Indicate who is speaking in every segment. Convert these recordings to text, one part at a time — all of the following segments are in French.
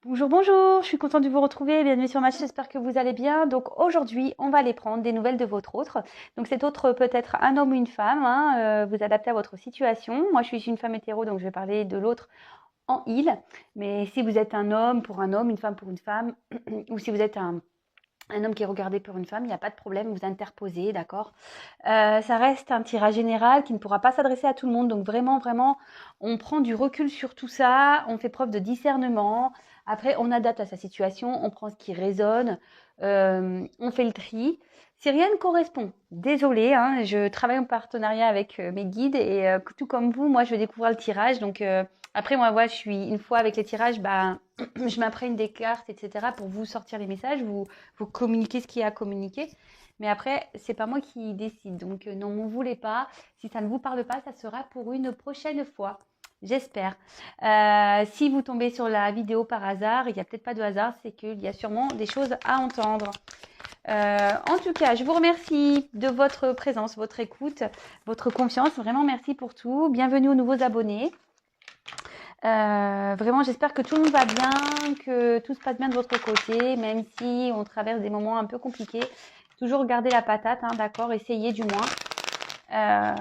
Speaker 1: Bonjour, bonjour, je suis contente de vous retrouver. Bienvenue sur ma chaîne, j'espère que vous allez bien. Donc aujourd'hui, on va aller prendre des nouvelles de votre autre. Donc cet autre peut être un homme ou une femme, hein, vous adaptez à votre situation. Moi, je suis une femme hétéro, donc je vais parler de l'autre en il. Mais si vous êtes un homme pour un homme, une femme pour une femme, ou si vous êtes un homme qui est regardé pour une femme, il n'y a pas de problème, vous interposez, d'accord. Ça reste un tirage général qui ne pourra pas s'adresser à tout le monde. Donc vraiment, vraiment, on prend du recul sur tout ça, on fait preuve de discernement. Après, on adapte à sa situation, on prend ce qui résonne, on fait le tri. Si rien ne correspond, désolé, hein, je travaille en partenariat avec mes guides et tout comme vous, moi, je vais découvrir le tirage. Donc après, moi, voilà, je suis une fois avec les tirages, bah, je m'imprègne des cartes, etc. pour vous sortir les messages, vous communiquer ce qu'il y a à communiquer. Mais après, c'est pas moi qui décide. Donc, non, m'en voulez pas. Si ça ne vous parle pas, ça sera pour une prochaine fois. J'espère. Si vous tombez sur la vidéo par hasard, il n'y a peut-être pas de hasard, c'est qu'il y a sûrement des choses à entendre. En tout cas, je vous remercie de votre présence, votre écoute, votre confiance. Vraiment, merci pour tout. Bienvenue aux nouveaux abonnés. Vraiment, j'espère que tout le monde va bien, que tout se passe bien de votre côté, même si on traverse des moments un peu compliqués. Toujours garder la patate, hein, d'accord, essayez du moins. Euh,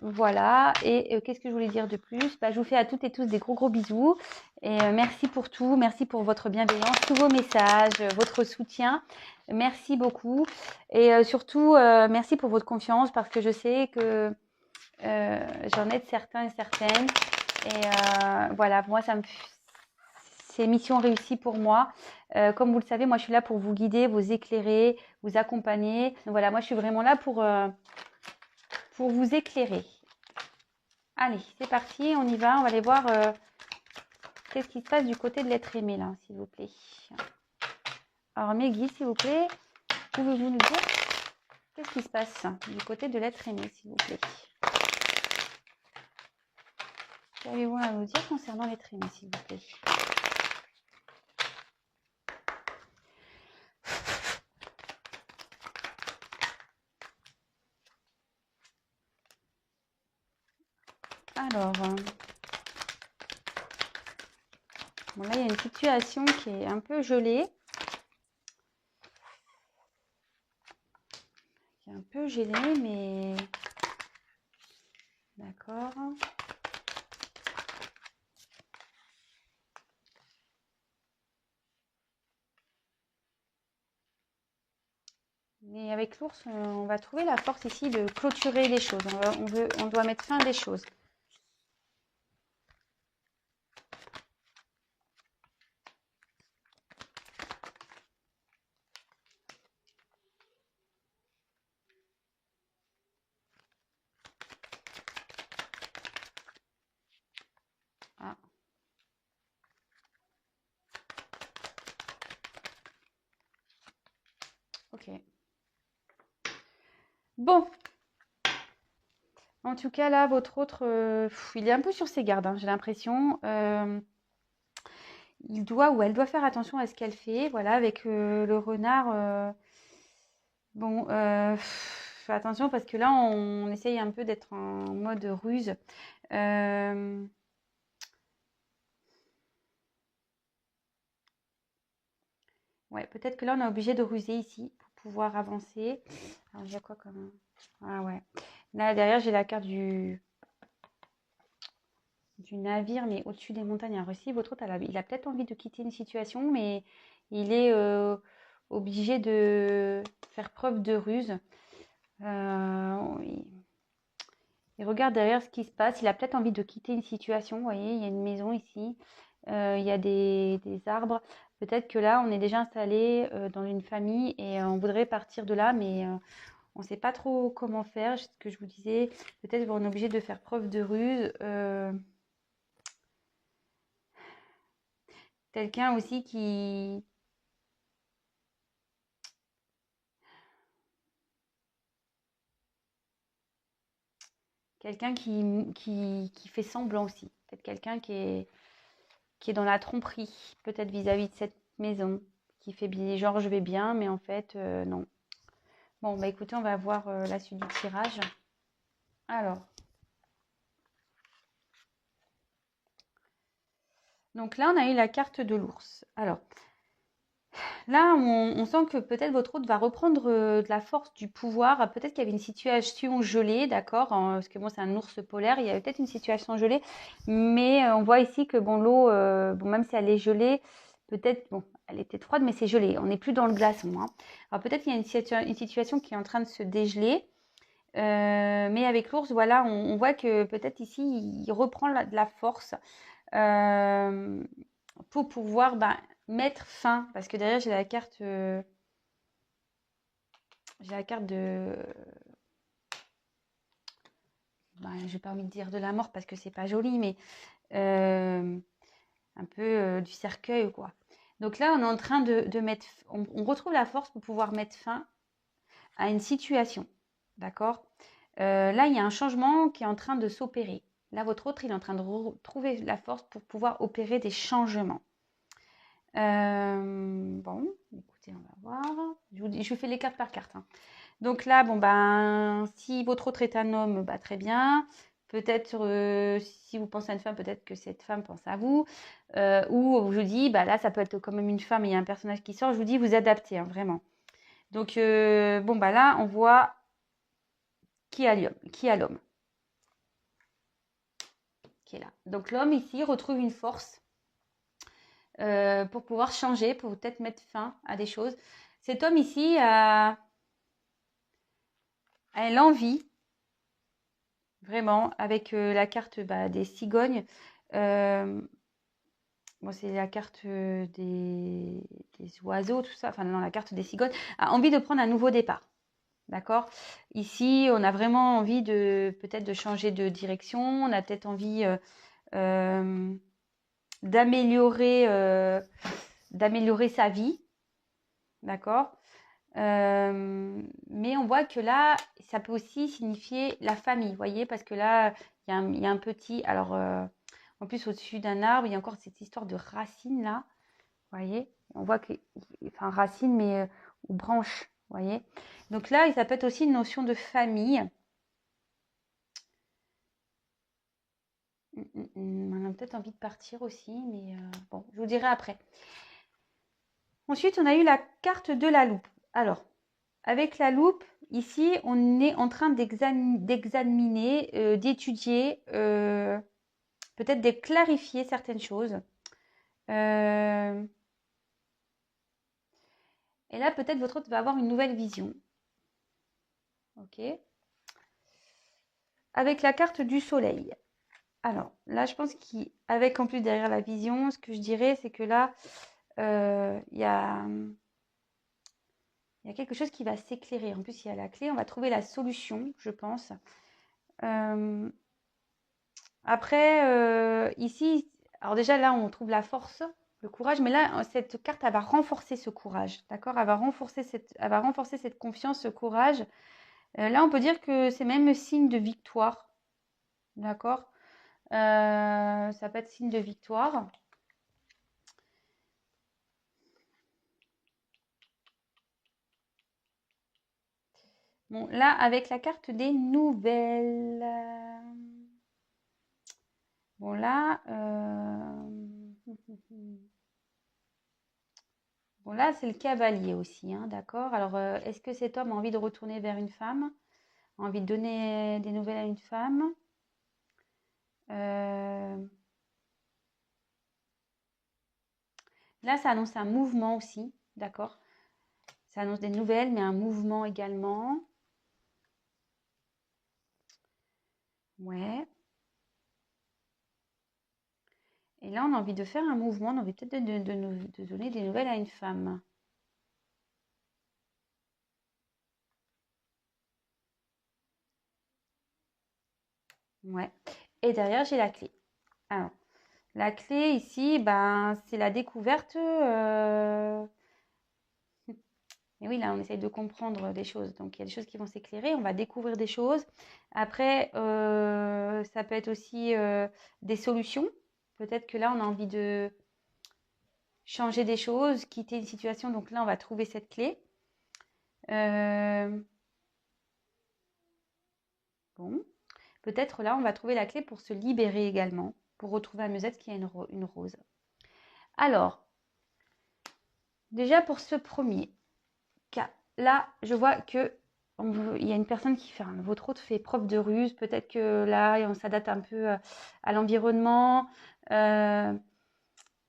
Speaker 1: voilà, et qu'est-ce que je voulais dire de plus? Bah, je vous fais à toutes et tous des gros gros bisous. Et merci pour tout, merci pour votre bienveillance, tous vos messages, votre soutien. Merci beaucoup. Et surtout, merci pour votre confiance parce que je sais que j'en aide certains et certaines. Et voilà, moi, c'est mission réussie pour moi. Comme vous le savez, moi, je suis là pour vous guider, vous éclairer, vous accompagner. Donc voilà, moi, je suis vraiment là pour vous éclairer. Allez, c'est parti, on y va. On va aller voir qu'est-ce qui se passe du côté de l'être aimé, là, s'il vous plaît. Alors, mes guides, s'il vous plaît, pouvez-vous nous dire qu'est-ce qui se passe du côté de l'être aimé, s'il vous plaît? Qu'avez-vous à nous dire concernant l'être aimé, s'il vous plaît? Alors, bon, là, il y a une situation qui est un peu gelée. Qui est un peu gelée, mais... D'accord. Mais avec l'ours, on va trouver la force ici de clôturer les choses. On doit mettre fin à des choses. Ah. Ok. Bon. En tout cas, là, votre autre, il est un peu sur ses gardes, hein, j'ai l'impression. Il doit ou elle doit faire attention à ce qu'elle fait. Voilà, avec le renard. Bon, attention parce que là, on essaye un peu d'être en mode ruse. Ouais, peut-être que là, on est obligé de ruser ici pour pouvoir avancer. Alors, il y a quoi comme... Ah ouais. Là, derrière, j'ai la carte du navire, mais au-dessus des montagnes. Alors ici, votre hôte, il a peut-être envie de quitter une situation, mais il est obligé de faire preuve de ruse. Il regarde derrière ce qui se passe. Il a peut-être envie de quitter une situation. Vous voyez, il y a une maison ici. Il y a des arbres. Peut-être que là, on est déjà installé dans une famille et on voudrait partir de là, mais on ne sait pas trop comment faire. Ce que je vous disais, peut-être qu'on est obligé de faire preuve de ruse. Quelqu'un aussi quelqu'un qui fait semblant aussi. Peut-être quelqu'un qui est dans la tromperie, peut-être vis-à-vis de cette maison, qui fait bien, genre je vais bien, mais en fait, non. Bon, bah écoutez, on va voir la suite du tirage. Alors, Donc là, on a eu la carte de l'ours. Alors, là, on sent que peut-être votre hôte va reprendre de la force, du pouvoir. Peut-être qu'il y avait une situation gelée, d'accord, parce que bon, c'est un ours polaire. Il y avait peut-être une situation gelée, mais on voit ici que bon, l'eau, bon, même si elle est gelée, peut-être, bon, elle était froide, mais c'est gelé. On n'est plus dans le glaçon, hein. Alors peut-être qu'il y a une situation qui est en train de se dégeler. Mais avec l'ours, voilà, on voit que peut-être ici, il reprend de la force euh, pour pouvoir mettre fin. Parce que derrière, j'ai la carte de, j'ai pas envie de dire de la mort parce que c'est pas joli, mais euh, un peu du cercueil, quoi. Donc là, on est en train de mettre, on retrouve la force pour pouvoir mettre fin à une situation, d'accord? Là, il y a un changement qui est en train de s'opérer. Là, votre autre, il est en train de trouver la force pour pouvoir opérer des changements. Bon, écoutez, on va voir. Je vous fais les cartes par carte, hein. Donc là, bon, si votre autre est un homme, très bien. Peut-être, si vous pensez à une femme, peut-être que cette femme pense à vous. Ou je vous dis, là, ça peut être quand même une femme et il y a un personnage qui sort. Je vous dis, vous adaptez, hein, vraiment. Donc, là, on voit qui a l'homme qui est là. Donc, l'homme, ici, retrouve une force pour pouvoir changer, pour peut-être mettre fin à des choses. Cet homme ici a l'envie, vraiment, avec la carte des cigognes. Bon, c'est la carte des oiseaux, tout ça. Enfin, non, la carte des cigognes. A envie de prendre un nouveau départ. D'accord? Ici, on a vraiment envie peut-être de changer de direction. On a peut-être envie d'améliorer sa vie. D'accord? Mais on voit que là, ça peut aussi signifier la famille, vous voyez, parce que là, il y a un petit, alors en plus au-dessus d'un arbre, il y a encore cette histoire de racines là, vous voyez, on voit que, enfin racines, mais ou branches, vous voyez. Donc là, ça peut être aussi une notion de famille. On a peut-être envie de partir aussi, mais bon, je vous dirai après. Ensuite, on a eu la carte de la loupe. Alors, avec la loupe, ici, on est en train d'examiner, d'étudier, peut-être de clarifier certaines choses. Et là, peut-être votre hôte va avoir une nouvelle vision. Ok. Avec la carte du soleil. Alors, là, je pense qu'avec en plus derrière la vision, ce que je dirais, c'est que là, il y a quelque chose qui va s'éclairer. En plus, il y a la clé. On va trouver la solution, je pense. Après, ici, alors déjà là, on trouve la force, le courage, mais là, cette carte, elle va renforcer ce courage, d'accord? Elle va renforcer cette confiance, ce courage. Là, on peut dire que c'est même signe de victoire, d'accord? Ça peut être signe de victoire. Bon, là, avec la carte des nouvelles. Bon, là, bon, là, c'est le cavalier aussi, hein, d'accord? Alors, est-ce que cet homme a envie de retourner vers une femme? A envie de donner des nouvelles à une femme? Là, ça annonce un mouvement aussi, d'accord? Ça annonce des nouvelles, mais un mouvement également. Ouais. Et là, on a envie de faire un mouvement, on a envie peut-être de donner des nouvelles à une femme. Ouais. Et derrière, j'ai la clé. Alors, la clé ici, c'est la découverte. Et oui, là, on essaye de comprendre des choses. Donc, il y a des choses qui vont s'éclairer. On va découvrir des choses. Après, ça peut être aussi des solutions. Peut-être que là, on a envie de changer des choses, quitter une situation. Donc là, on va trouver cette clé. Bon. Peut-être là, on va trouver la clé pour se libérer également, pour retrouver à Musette qui a une rose. Alors, déjà pour ce premier cas, là, je vois que il y a une personne qui fait, votre autre fait preuve de ruse. Peut-être que là, on s'adapte un peu à l'environnement.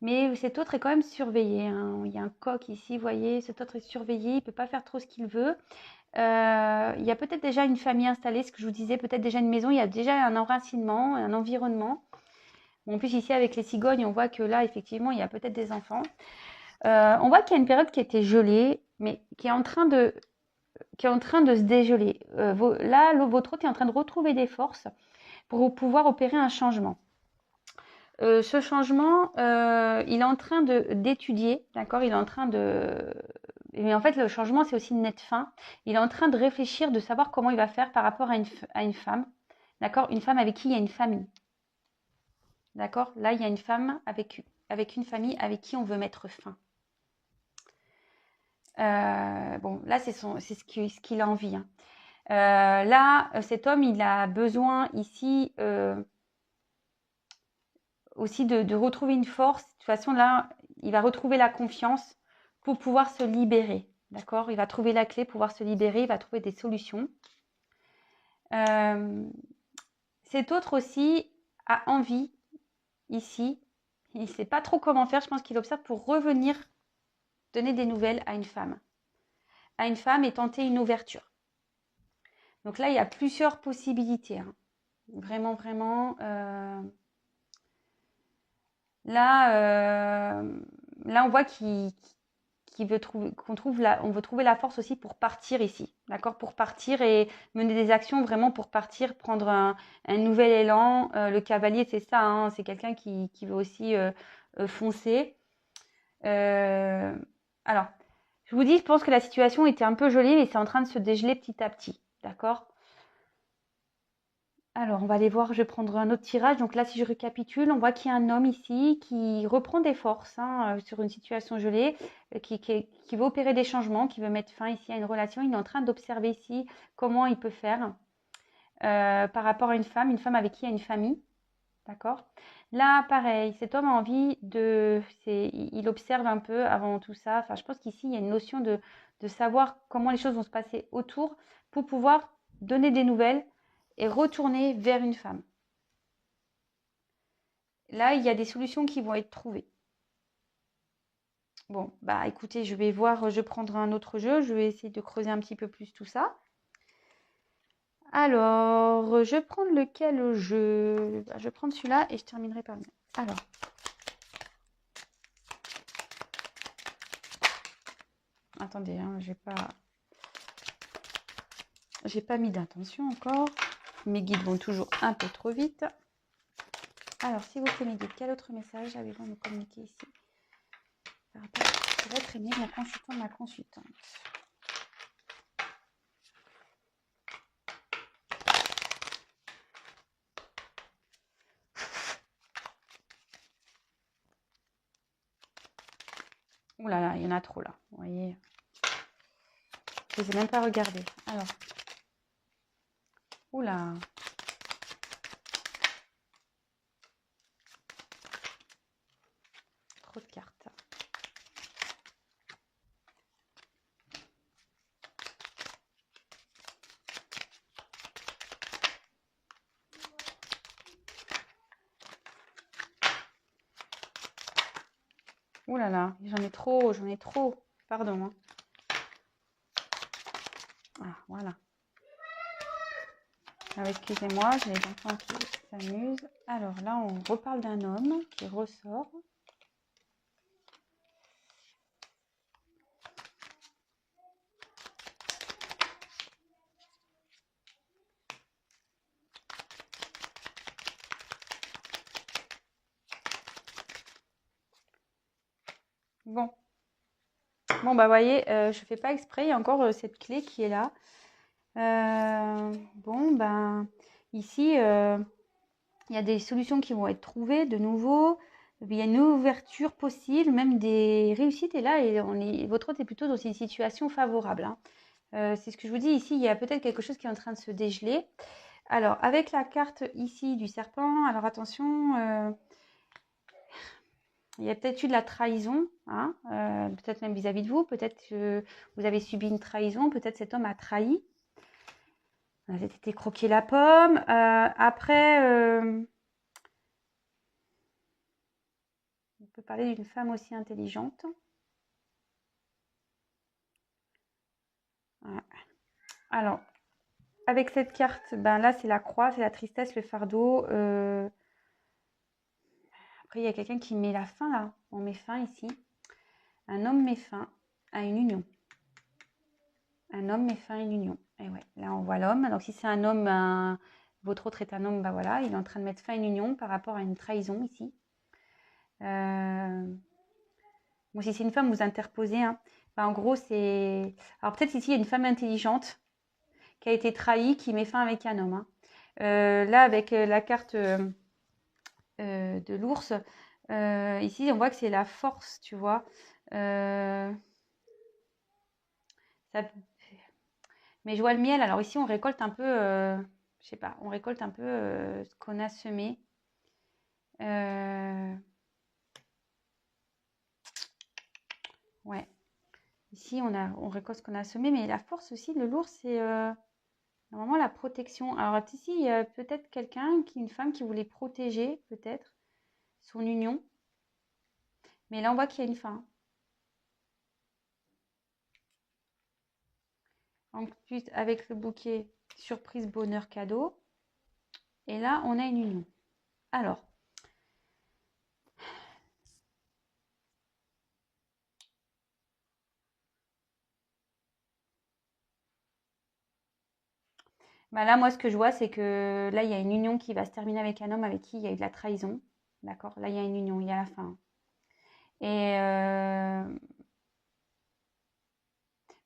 Speaker 1: Mais cet autre est quand même surveillé, hein. Il y a un coq ici, vous voyez, cet autre est surveillé, il ne peut pas faire trop ce qu'il veut. Il y a peut-être déjà une famille installée, ce que je vous disais, peut-être déjà une maison, il y a déjà un enracinement, un environnement. Bon, en plus, ici, avec les cigognes, on voit que là, effectivement, il y a peut-être des enfants. On voit qu'il y a une période qui était gelée, mais qui est en train de se dégeler. Là, votre hôte est en train de retrouver des forces pour pouvoir opérer un changement. Ce changement, il est en train d'étudier, d'accord? Il est en train de... Mais en fait, le changement, c'est aussi une nette fin. Il est en train de réfléchir, de savoir comment il va faire par rapport à une femme, d'accord? Une femme avec qui il y a une famille, d'accord? Là, il y a une femme avec une famille avec qui on veut mettre fin. Bon, là, c'est ce qu'il a envie, hein. Là, cet homme, il a besoin ici aussi de retrouver une force. De toute façon, là, il va retrouver la confiance pour pouvoir se libérer. D'accord? Il va trouver la clé pour pouvoir se libérer, il va trouver des solutions. Cet autre aussi a envie, ici, il ne sait pas trop comment faire, je pense qu'il observe pour revenir donner des nouvelles à une femme. À une femme et tenter une ouverture. Donc là, il y a plusieurs possibilités, hein. Vraiment, vraiment. Là, on voit on veut trouver la force aussi pour partir ici, d'accord? Pour partir et mener des actions vraiment pour partir, prendre un nouvel élan. Le cavalier, c'est ça, hein, c'est quelqu'un qui veut aussi foncer. Alors, je vous dis, je pense que la situation était un peu gelée, mais c'est en train de se dégeler petit à petit, d'accord? Alors, on va aller voir, je vais prendre un autre tirage. Donc là, si je récapitule, on voit qu'il y a un homme ici qui reprend des forces, hein, sur une situation gelée, qui veut opérer des changements, qui veut mettre fin ici à une relation. Il est en train d'observer ici comment il peut faire par rapport à une femme avec qui il y a une famille. D'accord? Là, pareil, cet homme a envie il observe un peu avant tout ça. Enfin, je pense qu'ici, il y a une notion de savoir comment les choses vont se passer autour pour pouvoir donner des nouvelles et retourner vers une femme. Là, il y a des solutions qui vont être trouvées. Bon, bah écoutez, je vais voir, je prendrai un autre jeu, je vais essayer de creuser un petit peu plus tout ça. Alors, je vais prendre lequel jeu? Je vais prendre celui-là et je terminerai par lui. Alors. Attendez, hein, j'ai pas mis d'intention encore. Mes guides vont toujours un peu trop vite. Alors, si vous pouvez me dire quel autre message avez-vous à me communiquer ici par rapport à votre aimé, mon consultant, ma consultante. Ouh là là, il y en a trop là, vous voyez. Je ne les ai même pas regardés. Alors. Ouh là. Trop de cartes. Ouh là là, j'en ai trop. Pardon, hein. Ah, voilà. Alors, excusez-moi, j'ai les enfants qui s'amusent. Alors là, on reparle d'un homme qui ressort. Bon. Bon, bah, voyez, je fais pas exprès, il y a encore cette clé qui est là. Bon, ben, ici, il y a des solutions qui vont être trouvées de nouveau. Il y a une ouverture possible, même des réussites. Et là, votre hôte est plutôt dans une situation favorable, hein. C'est ce que je vous dis ici, il y a peut-être quelque chose qui est en train de se dégeler. Alors, avec la carte ici du serpent, alors attention, Il y a peut-être eu de la trahison, hein, peut-être même vis-à-vis de vous. Peut-être que vous avez subi une trahison. Peut-être cet homme a trahi. Vous avez été croquer la pomme. Après, on peut parler d'une femme aussi intelligente. Ouais. Alors, avec cette carte, ben là, c'est la croix, c'est la tristesse, le fardeau. Après, il y a quelqu'un qui met la fin là. On met fin ici. Un homme met fin à une union. Un homme met fin à une union. Et ouais, là, on voit l'homme. Donc, si c'est un homme, votre autre est un homme, ben voilà, il est en train de mettre fin à une union par rapport à une trahison ici. Bon, si c'est une femme, vous interposez. Hein. Ben, en gros, c'est. Alors, peut-être ici, il y a une femme intelligente qui a été trahie, qui met fin avec un homme. Hein. Là, avec la carte de l'ours, ici, on voit que c'est la force, tu vois. Ça... Mais je vois le miel. Alors ici, on récolte un peu, je sais pas, on récolte un peu ce qu'on a semé. Ouais. Ici, on récolte ce qu'on a semé, mais la force aussi, le lourd, c'est normalement la protection. Alors ici, il y a peut-être quelqu'un, une femme qui voulait protéger, peut-être, son union. Mais là, on voit qu'il y a une fin. Ensuite, avec le bouquet, surprise, bonheur, cadeau. Et là, on a une union. Alors, bah là, moi, ce que je vois, c'est que là, il y a une union qui va se terminer avec un homme avec qui il y a eu de la trahison. D'accord? Là, il y a une union, il y a la fin. Et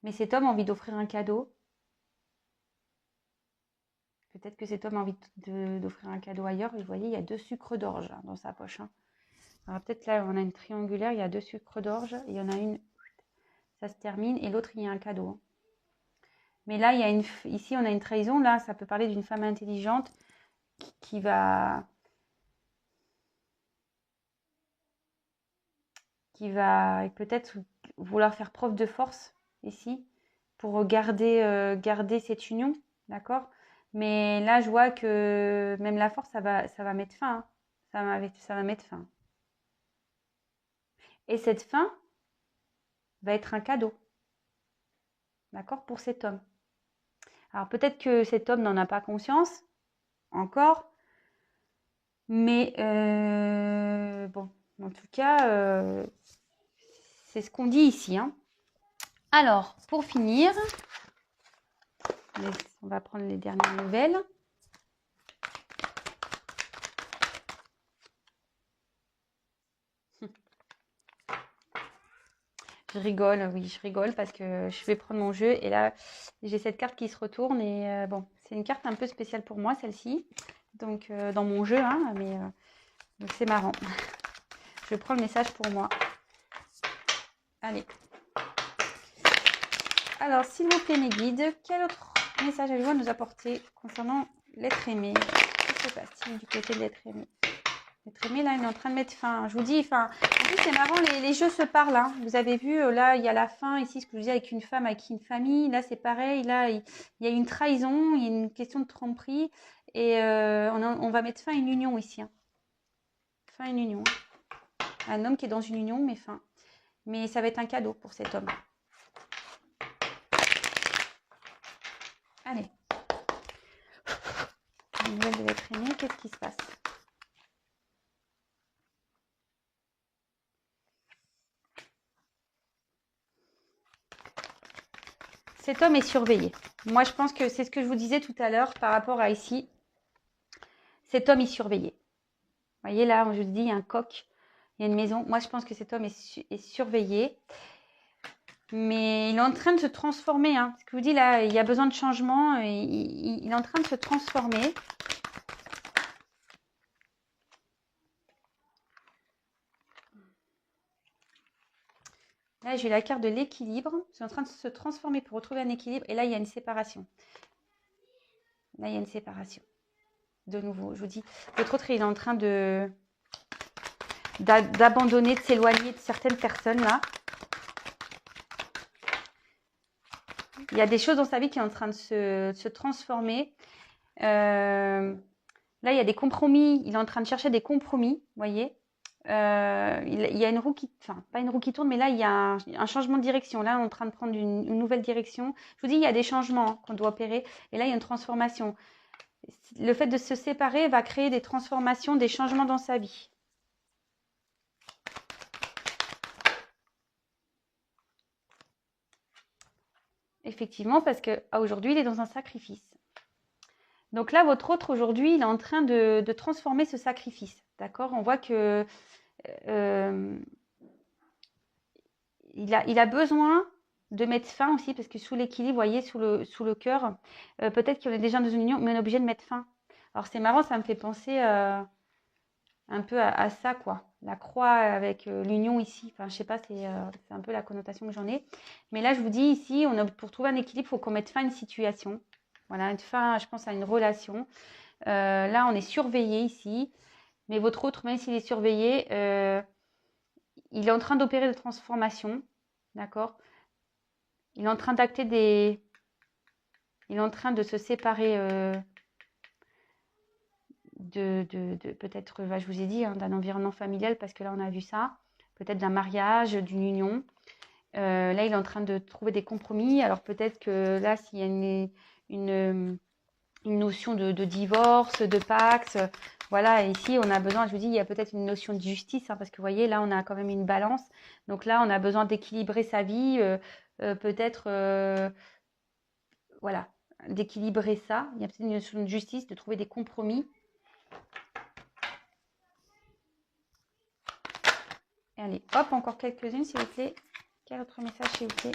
Speaker 1: mais cet homme a envie d'offrir un cadeau. Peut-être que cet homme a envie d'offrir un cadeau ailleurs. Et vous voyez, il y a 2 sucres d'orge hein, dans sa poche. Hein. Alors peut-être là, on a une triangulaire, il y a 2 sucres d'orge. Il y en a une, ça se termine, et l'autre, il y a un cadeau. Hein. Mais là, il y a ici, on a une trahison. Là, ça peut parler d'une femme intelligente qui va peut-être vouloir faire preuve de force ici pour garder cette union, d'accord? Mais là, je vois que même la force, ça va mettre fin. Hein. Ça va mettre fin. Et cette fin va être un cadeau, d'accord, pour cet homme. Alors peut-être que cet homme n'en a pas conscience encore, mais bon, en tout cas, c'est ce qu'on dit ici. Hein. Alors, pour finir, on va prendre les dernières nouvelles. Je rigole, oui, je rigole parce que je vais prendre mon jeu et là, j'ai cette carte qui se retourne et bon, c'est une carte un peu spéciale pour moi, celle-ci. Donc, dans mon jeu, hein, mais donc c'est marrant. Je prends le message pour moi. Allez. Alors, s'il vous plaît, mes guides, quel autre message allez-vous à nous apporter concernant l'être aimé? Que se passe-t-il du côté de l'être aimé? L'être aimé, là, il est en train de mettre fin. Je vous dis, enfin, en plus, c'est marrant, les jeux se parlent. Hein. Vous avez vu, là, il y a la fin, ici, ce que je vous dis, avec une femme, avec une famille. Là, c'est pareil. Là, il y a une trahison, il y a une question de tromperie. Et on va mettre fin à une union ici. Hein. Fin à une union. Un homme qui est dans une union, mais fin. Mais ça va être un cadeau pour cet homme. Allez. Une nouvelle de l'être aimé, qu'est-ce qui se passe? Cet homme est surveillé. Moi, je pense que c'est ce que je vous disais tout à l'heure par rapport à ici. Cet homme est surveillé. Vous voyez là, je vous dis, il y a un coq, il y a une maison. Moi, je pense que cet homme est surveillé. Mais il est en train de se transformer. Hein. Ce que je vous dis là, il y a besoin de changement. Il est en train de se transformer. Là, j'ai la carte de l'équilibre. C'est en train de se transformer pour retrouver un équilibre. Et là, il y a une séparation. Là, il y a une séparation. De nouveau, je vous dis. Votre autre, il est en train de d'abandonner, de s'éloigner de certaines personnes là. Il y a des choses dans sa vie qui sont en train de se transformer. Là, il y a des compromis. Il est en train de chercher des compromis, vous voyez. Il y a une roue qui... Enfin, pas une roue qui tourne, mais là, il y a un changement de direction. Là, on est en train de prendre une nouvelle direction. Je vous dis, il y a des changements qu'on doit opérer. Et là, il y a une transformation. Le fait de se séparer va créer des transformations, des changements dans sa vie. Effectivement, parce qu'aujourd'hui, il est dans un sacrifice. Donc là, votre autre, aujourd'hui, il est en train de transformer ce sacrifice. D'accord? On voit que il a besoin de mettre fin aussi, parce que sous l'équilibre, vous voyez, sous le cœur, peut-être qu'on est déjà dans une union, mais on est obligé de mettre fin. Alors c'est marrant, ça me fait penser un peu à ça, quoi. La croix avec l'union ici. Enfin, je sais pas, c'est un peu la connotation que j'en ai. Mais là, je vous dis ici, pour trouver un équilibre, il faut qu'on mette fin à une situation. Voilà, une fin, je pense, à une relation. Là, on est surveillé ici. Mais votre autre, même s'il est surveillé, il est en train d'opérer de transformation. D'accord? Il est en train d'acter des... Il est en train de se séparer peut-être, je vous ai dit, hein, d'un environnement familial, parce que là, on a vu ça. Peut-être d'un mariage, d'une union. Là, il est en train de trouver des compromis. Alors, peut-être que là, s'il y a une notion de divorce, de pax, voilà, et ici, on a besoin, je vous dis, il y a peut-être une notion de justice, hein, parce que vous voyez, là, on a quand même une balance. Donc là, on a besoin d'équilibrer sa vie, peut-être, voilà, d'équilibrer ça. Il y a peut-être une notion de justice, de trouver des compromis. Et allez, hop, encore quelques-unes, s'il vous plaît. Quel autre message, s'il vous plaît?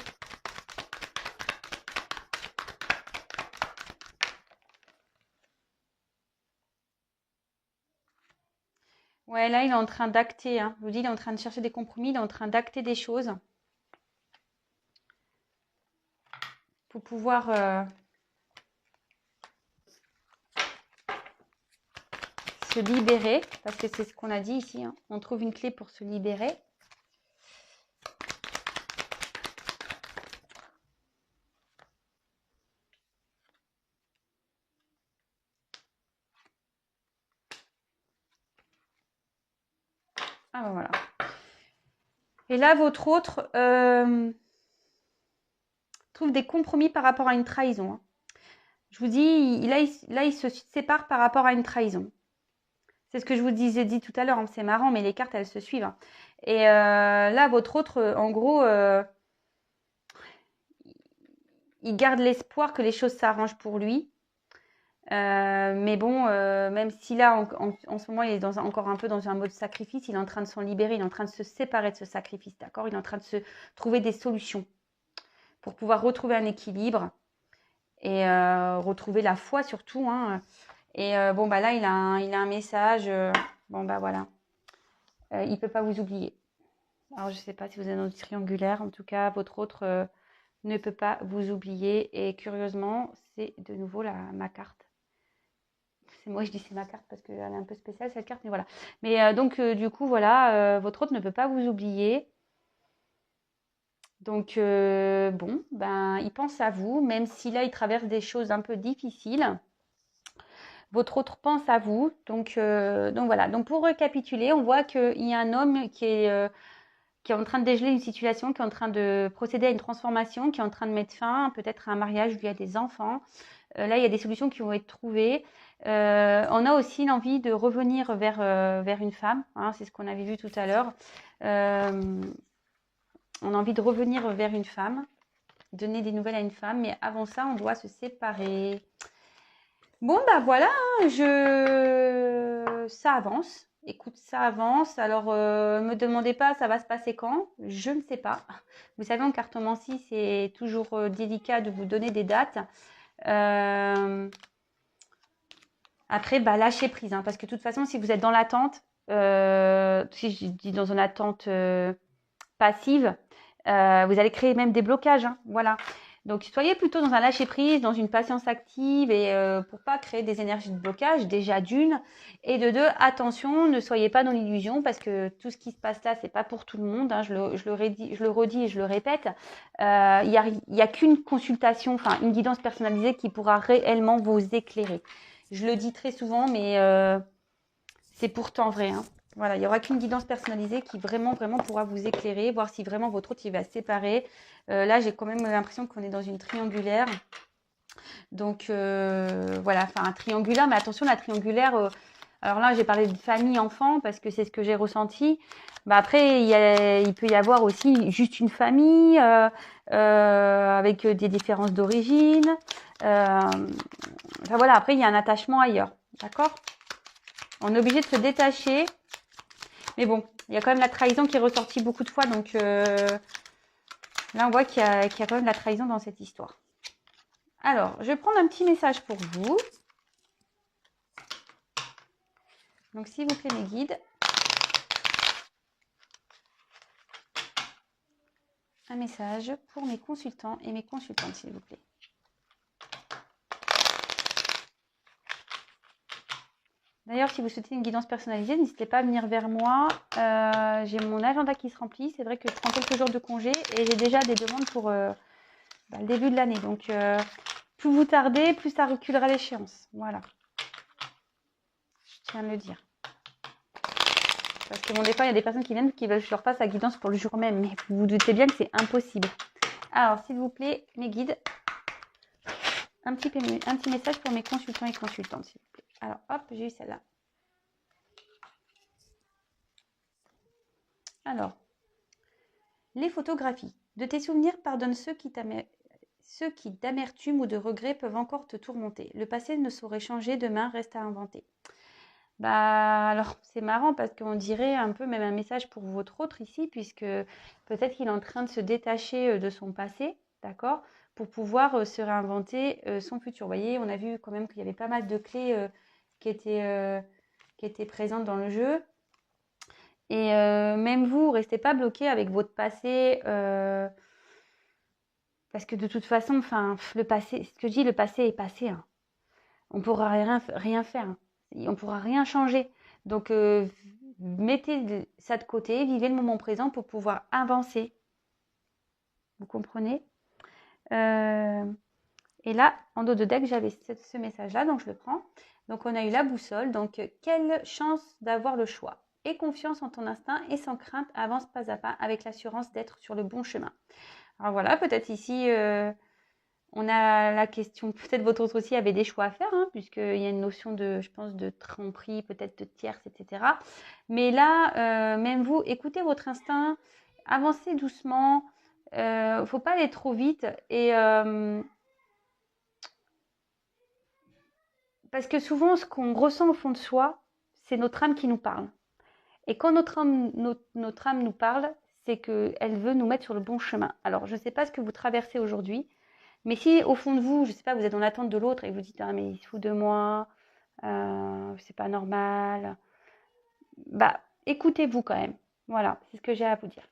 Speaker 1: Ouais, là, il est en train d'acter, hein. Je vous dis, il est en train de chercher des compromis, il est en train d'acter des choses pour pouvoir se libérer, parce que c'est ce qu'on a dit ici, hein. On trouve une clé pour se libérer. Ah ben voilà. Et là, votre autre trouve des compromis par rapport à une trahison, hein. Je vous dis, là, il se sépare par rapport à une trahison. C'est ce que je vous disais dit tout à l'heure, hein. C'est marrant, mais les cartes, elles se suivent, hein. Et là, votre autre, en gros, il garde l'espoir que les choses s'arrangent pour lui. Mais bon, même si là, en ce moment, il est encore un peu dans un mode sacrifice, il est en train de s'en libérer, il est en train de se séparer de ce sacrifice, d'accord? Il est en train de se trouver des solutions pour pouvoir retrouver un équilibre et retrouver la foi surtout, hein. Et bon, bah là, il a un message. Bon, bah voilà. Il ne peut pas vous oublier. Alors, je ne sais pas si vous êtes dans le triangulaire. En tout cas, votre autre ne peut pas vous oublier. Et curieusement, c'est de nouveau ma carte. Moi, je dis c'est ma carte parce qu'elle est un peu spéciale, cette carte. Mais voilà. Mais donc, du coup, voilà, votre autre ne peut pas vous oublier. Donc, bon, ben, il pense à vous, même si là, il traverse des choses un peu difficiles. Votre autre pense à vous. Donc voilà. Donc, pour récapituler, on voit qu'il y a un homme qui est en train de dégeler une situation, qui est en train de procéder à une transformation, qui est en train de mettre fin peut-être à un mariage où il y a des enfants. Là, il y a des solutions qui vont être trouvées. On a aussi l'envie de revenir vers une femme, hein, c'est ce qu'on avait vu tout à l'heure. On a envie de revenir vers une femme, donner des nouvelles à une femme, mais avant ça, on doit se séparer. Bon, bah voilà, hein, ça avance. Écoute, ça avance. Alors, me demandez pas, ça va se passer quand? Je ne sais pas. Vous savez, en cartomancie, c'est toujours délicat de vous donner des dates. Après, bah, lâchez prise, hein, parce que de toute façon, si vous êtes dans l'attente, si je dis dans une attente passive, vous allez créer même des blocages, hein, voilà. Donc, soyez plutôt dans un lâcher-prise, dans une patience active et pour pas créer des énergies de blocage, déjà d'une. Et de deux, attention, ne soyez pas dans l'illusion parce que tout ce qui se passe là, c'est pas pour tout le monde. Hein, je le redis et je le répète. Il y a qu'une consultation, enfin une guidance personnalisée qui pourra réellement vous éclairer. Je le dis très souvent, mais c'est pourtant vrai. Hein. Voilà, il n'y aura qu'une guidance personnalisée qui vraiment pourra vous éclairer, voir si vraiment votre autre il va se séparer. Là, j'ai quand même l'impression qu'on est dans une triangulaire. Donc, voilà, enfin un triangulaire, mais attention, la triangulaire, alors là, j'ai parlé de famille, enfant, parce que c'est ce que j'ai ressenti. Bah, après, il peut y avoir aussi juste une famille avec des différences d'origine. Enfin voilà, après, il y a un attachement ailleurs, d'accord? On est obligé de se détacher. Mais bon, il y a quand même la trahison qui est ressortie beaucoup de fois. Donc là, on voit qu'il y a quand même la trahison dans cette histoire. Alors, je vais prendre un petit message pour vous. Donc, s'il vous plaît, mes guides. Un message pour mes consultants et mes consultantes, s'il vous plaît. D'ailleurs, si vous souhaitez une guidance personnalisée, n'hésitez pas à venir vers moi. J'ai mon agenda qui se remplit. C'est vrai que je prends quelques jours de congé et j'ai déjà des demandes pour le début de l'année. Donc, plus vous tardez, plus ça reculera l'échéance. Voilà. Je tiens à le dire. Parce que bon, des fois, il y a des personnes qui viennent qui veulent que je leur fasse la guidance pour le jour même. Mais vous vous doutez bien que c'est impossible. Alors, s'il vous plaît, mes guides, un petit message pour mes consultants et consultantes, s'il vous plaît. Alors, hop, j'ai eu celle-là. Alors, les photographies. De tes souvenirs, pardonne ceux qui d'amertume ou de regret peuvent encore te tourmenter. Le passé ne saurait changer, demain reste à inventer. Bah alors c'est marrant parce qu'on dirait un peu même un message pour votre autre ici, puisque peut-être qu'il est en train de se détacher de son passé, d'accord, pour pouvoir se réinventer son futur. Vous voyez, on a vu quand même qu'il y avait pas mal de clés qui étaient présentes dans le jeu. Et même vous, restez pas bloqué avec votre passé, parce que de toute façon, enfin, le passé, ce que je dis, le passé est passé. Hein. On pourra rien faire. Hein. On pourra rien changer. Donc, mettez ça de côté, vivez le moment présent pour pouvoir avancer. Vous comprenez? Et là, en dos de deck, j'avais ce message-là, donc je le prends. Donc, on a eu la boussole. Donc, quelle chance d'avoir le choix. Aie confiance en ton instinct et sans crainte, avance pas à pas avec l'assurance d'être sur le bon chemin. Alors voilà, peut-être ici, on a la question, peut-être votre autre aussi avait des choix à faire, hein, puisqu'il y a une notion de, je pense, de tromperie, peut-être de tierce, etc. Mais là, même vous, écoutez votre instinct, avancez doucement, faut pas aller trop vite. Et parce que souvent, ce qu'on ressent au fond de soi, c'est notre âme qui nous parle. Et quand notre âme nous parle, c'est qu'elle veut nous mettre sur le bon chemin. Alors, je ne sais pas ce que vous traversez aujourd'hui, mais si au fond de vous, je ne sais pas, vous êtes en attente de l'autre et vous dites « Ah, mais il se fout de moi, c'est pas normal », bah, écoutez-vous quand même. Voilà, c'est ce que j'ai à vous dire.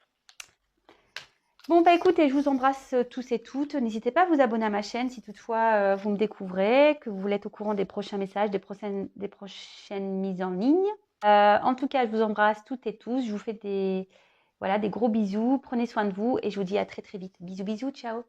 Speaker 1: Bon, bah écoutez, je vous embrasse tous et toutes. N'hésitez pas à vous abonner à ma chaîne si toutefois vous me découvrez, que vous voulez être au courant des prochains messages, des prochaines mises en ligne. En tout cas, je vous embrasse toutes et tous. Je vous fais des gros bisous. Prenez soin de vous et je vous dis à très très vite. Bisous, bisous, ciao.